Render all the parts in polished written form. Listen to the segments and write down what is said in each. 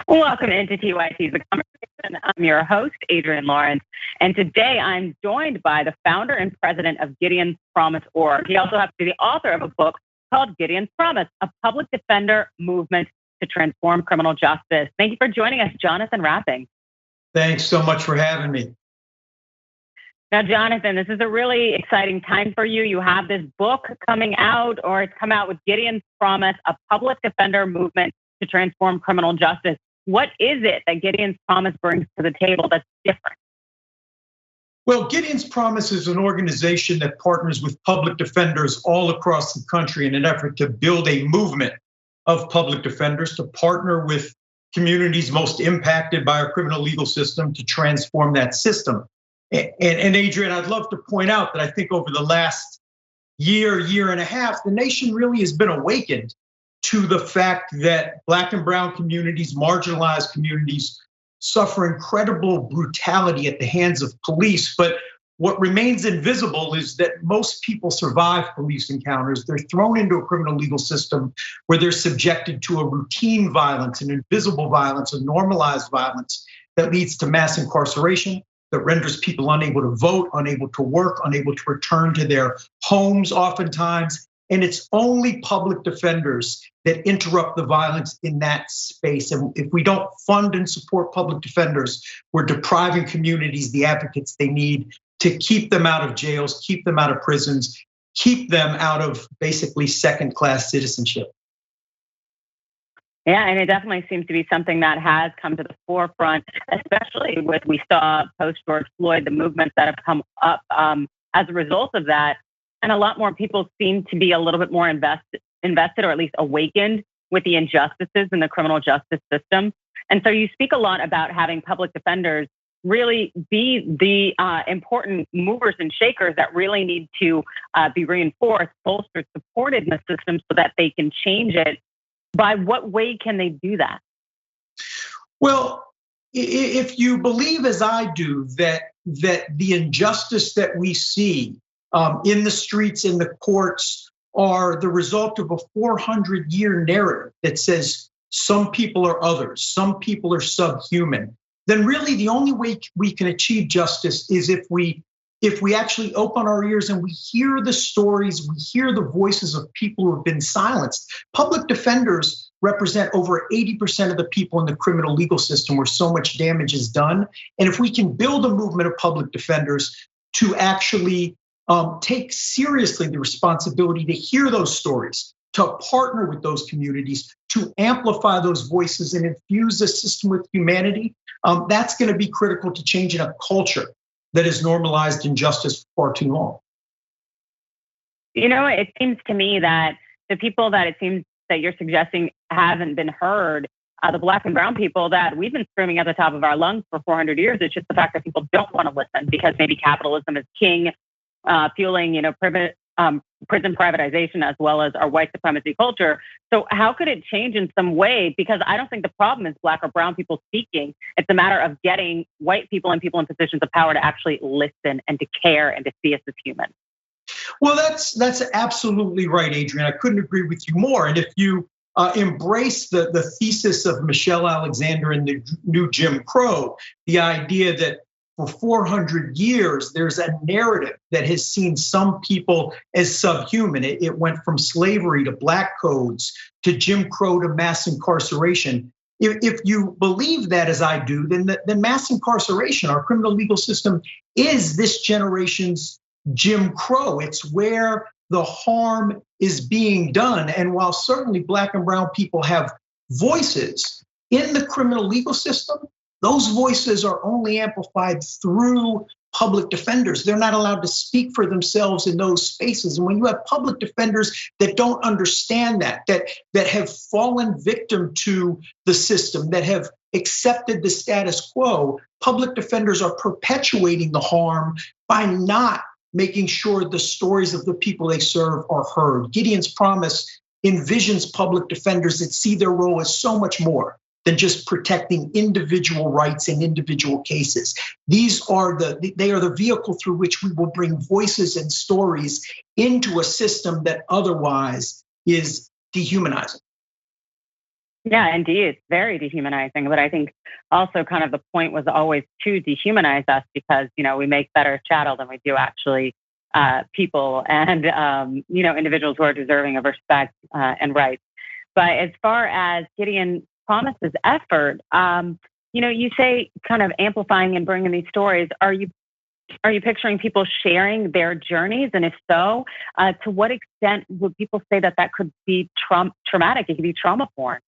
Welcome into TYT's The Conversation. I'm your host, Adrienne Lawrence, and today I'm joined by the founder and president of Gideon's Promise Org. He also happens to be the author of a book called Gideon's Promise, a public defender movement to transform criminal justice. Thank you for joining us, Jonathan Rapping. Thanks so much for having me. Now, Jonathan, this is a really exciting time for you. You have this book coming out, or it's come out with Gideon's Promise, a public defender movement to transform criminal justice. What is it that Gideon's Promise brings to the table that's different? Well, Gideon's Promise is an organization that partners with public defenders all across the country in an effort to build a movement of public defenders to partner with communities most impacted by our criminal legal system to transform that system. And Adrienne, I'd love to point out that I think over the last year and a half, the nation really has been awakened to the fact that Black and brown communities, marginalized communities, suffer incredible brutality at the hands of police. But what remains invisible is that most people survive police encounters. They're thrown into a criminal legal system where they're subjected to a routine violence, an invisible violence, a normalized violence that leads to mass incarceration, that renders people unable to vote, unable to work, unable to return to their homes oftentimes. And it's only public defenders that interrupt the violence in that space. And if we don't fund and support public defenders, we're depriving communities the advocates they need to keep them out of jails, keep them out of prisons, keep them out of basically second-class citizenship. Yeah, and it definitely seems to be something that has come to the forefront, especially with, we saw post George Floyd, the movements that have come up as a result of that. And a lot more people seem to be a little bit more invested or at least awakened with the injustices in the criminal justice system. And so you speak a lot about having public defenders really be the important movers and shakers that really need to be reinforced, bolstered, supported in the system so that they can change it. By what way can they do that? Well, if you believe, as I do, that the injustice that we see in the streets, in the courts, are the result of a 400-year narrative that says some people are others, some people are subhuman, then really the only way we can achieve justice is if we actually open our ears and we hear the stories, we hear the voices of people who have been silenced. Public defenders represent over 80% of the people in the criminal legal system where so much damage is done. And if we can build a movement of public defenders to actually take seriously the responsibility to hear those stories, to partner with those communities, to amplify those voices and infuse the system with humanity, that's going to be critical to changing a culture that has normalized injustice for far too long. You know, it seems to me that the people that it seems that you're suggesting haven't been heard, the Black and brown people that we've been screaming at the top of our lungs for 400 years, it's just the fact that people don't want to listen because maybe capitalism is king, fueling, prison privatization as well as our white supremacy culture. So how could it change in some way? Because I don't think the problem is Black or brown people speaking. It's a matter of getting white people and people in positions of power to actually listen and to care and to see us as humans. Well, that's absolutely right, Adrienne. I couldn't agree with you more. And if you embrace the thesis of Michelle Alexander in the New Jim Crow, the idea that for 400 years, there's a narrative that has seen some people as subhuman. It went from slavery to black codes to Jim Crow to mass incarceration. If you believe that, as I do, then mass incarceration, our criminal legal system, is this generation's Jim Crow. It's where the harm is being done. And while certainly Black and brown people have voices in the criminal legal system, those voices are only amplified through public defenders. They're not allowed to speak for themselves in those spaces. And when you have public defenders that don't understand that have fallen victim to the system, that have accepted the status quo, public defenders are perpetuating the harm by not making sure the stories of the people they serve are heard. Gideon's Promise envisions public defenders that see their role as so much more than just protecting individual rights in individual cases. They are the vehicle through which we will bring voices and stories into a system that otherwise is dehumanizing. Yeah, indeed. It's very dehumanizing. But I think also kind of the point was always to dehumanize us because, we make better chattel than we do actually people and, individuals who are deserving of respect and rights. But as far as Gideon Thomas's effort, you say kind of amplifying and bringing these stories. Are you picturing people sharing their journeys? And if so, to what extent would people say that could be traumatic? It could be trauma porn.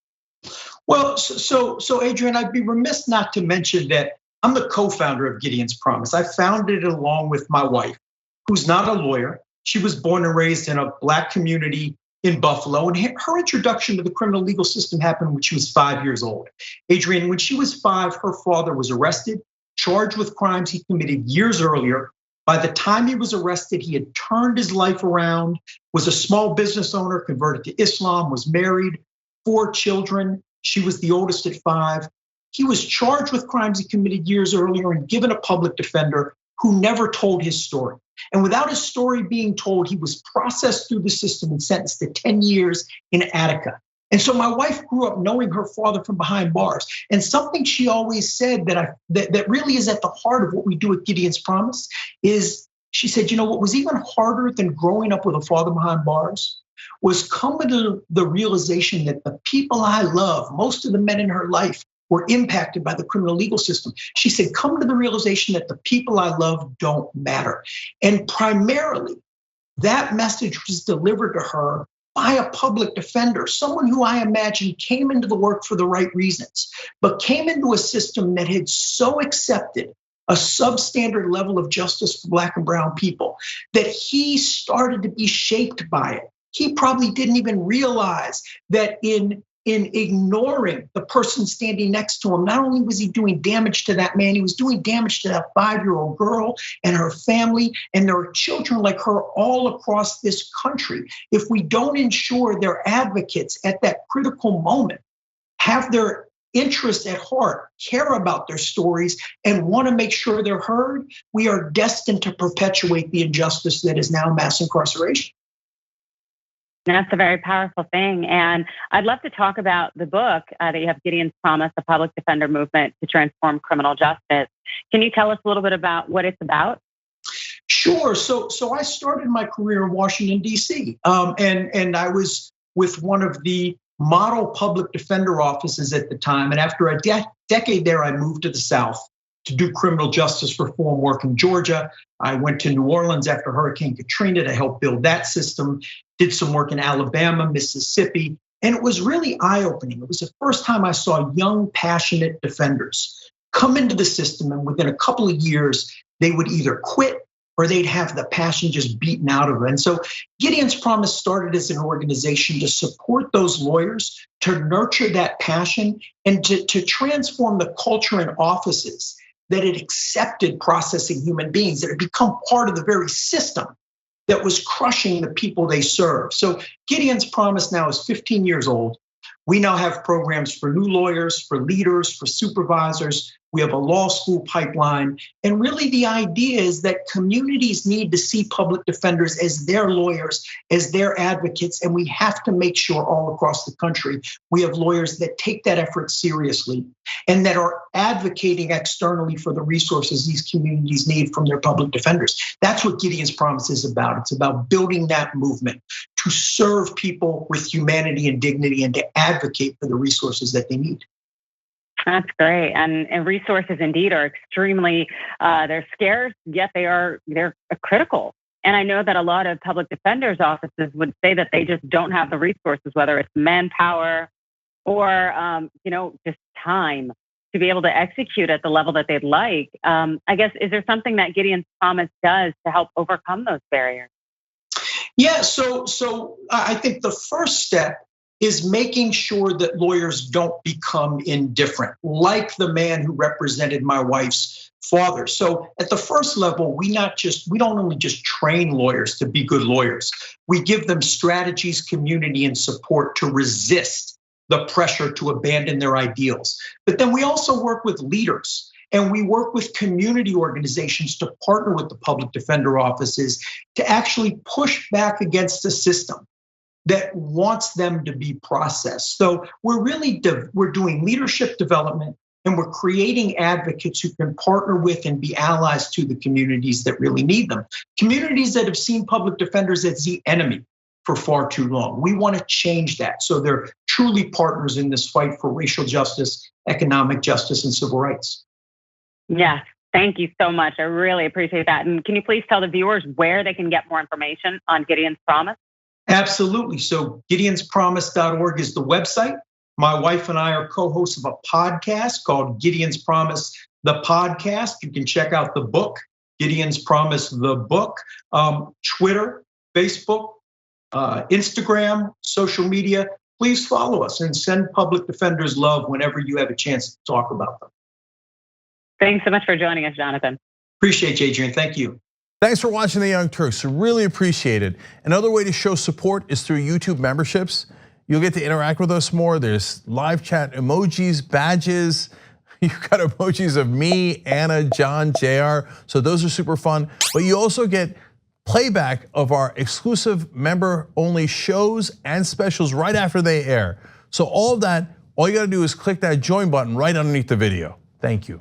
Well, so Adrienne, I'd be remiss not to mention that I'm the co-founder of Gideon's Promise. I founded it along with my wife, who's not a lawyer. She was born and raised in a Black community in Buffalo, and her introduction to the criminal legal system happened when she was 5 years old. Adrienne, when she was 5, her father was arrested, charged with crimes he committed years earlier. By the time he was arrested, he had turned his life around, was a small business owner, converted to Islam, was married, 4 children. She was the oldest at 5. He was charged with crimes he committed years earlier and given a public defender who never told his story. And without his story being told, he was processed through the system and sentenced to 10 years in Attica. And so my wife grew up knowing her father from behind bars. And something she always said that really is at the heart of what we do at Gideon's Promise is she said, what was even harder than growing up with a father behind bars was coming to the realization that the people I love, most of the men in her life, were impacted by the criminal legal system. She said, come to the realization that the people I love don't matter. And primarily, that message was delivered to her by a public defender, someone who I imagine came into the work for the right reasons, but came into a system that had so accepted a substandard level of justice for Black and brown people that he started to be shaped by it. He probably didn't even realize that in ignoring the person standing next to him, not only was he doing damage to that man, he was doing damage to that 5-year-old girl and her family, and there are children like her all across this country. If we don't ensure their advocates at that critical moment have their interest at heart, care about their stories, and want to make sure they're heard, we are destined to perpetuate the injustice that is now mass incarceration. That's a very powerful thing. And I'd love to talk about the book that you have, Gideon's Promise, the Public Defender Movement to Transform Criminal Justice. Can you tell us a little bit about what it's about? Sure. So I started my career in Washington, D.C., and I was with one of the model public defender offices at the time. And after a decade there, I moved to the South to do criminal justice reform work in Georgia. I went to New Orleans after Hurricane Katrina to help build that system, did some work in Alabama, Mississippi, and it was really eye-opening. It was the first time I saw young, passionate defenders come into the system, and within a couple of years, they would either quit or they'd have the passion just beaten out of them. And so Gideon's Promise started as an organization to support those lawyers, to nurture that passion, and to transform the culture in offices that had accepted processing human beings, that had become part of the very system that was crushing the people they serve. So Gideon's Promise now is 15 years old. We now have programs for new lawyers, for leaders, for supervisors. We have a law school pipeline. And really the idea is that communities need to see public defenders as their lawyers, as their advocates. And we have to make sure all across the country, we have lawyers that take that effort seriously and that are advocating externally for the resources these communities need from their public defenders. That's what Gideon's Promise is about. It's about building that movement to serve people with humanity and dignity and to advocate for the resources that they need. That's great. And resources indeed are extremely, they're scarce, yet they're critical. And I know that a lot of public defenders' offices would say that they just don't have the resources, whether it's manpower or, just time to be able to execute at the level that they'd like. I guess, is there something that Gideon's Promise does to help overcome those barriers? Yeah, so I think the first step is making sure that lawyers don't become indifferent, like the man who represented my wife's father. So at the first level, we don't only just train lawyers to be good lawyers, we give them strategies, community, and support to resist the pressure to abandon their ideals. But then we also work with leaders and we work with community organizations to partner with the public defender offices to actually push back against the system. that wants them to be processed. So we're doing leadership development, and we're creating advocates who can partner with and be allies to the communities that really need them. Communities that have seen public defenders as the enemy for far too long. We want to change that so they're truly partners in this fight for racial justice, economic justice, and civil rights. Yes, thank you so much. I really appreciate that. And can you please tell the viewers where they can get more information on Gideon's Promise? Absolutely. So gideonspromise.org is the website. My wife and I are co-hosts of a podcast called Gideon's Promise, the podcast. You can check out the book, Gideon's Promise, the book, Twitter, Facebook, Instagram, social media. Please follow us and send public defenders love whenever you have a chance to talk about them. Thanks so much for joining us, Jonathan. Appreciate you, Adrienne. Thank you. Thanks for watching The Young Turks. Really appreciate it. Another way to show support is through YouTube memberships. You'll get to interact with us more. There's live chat emojis, badges. You've got emojis of me, Anna, John, JR. So those are super fun. But you also get playback of our exclusive member-only shows and specials right after they air. So all of that, all you gotta do is click that join button right underneath the video. Thank you.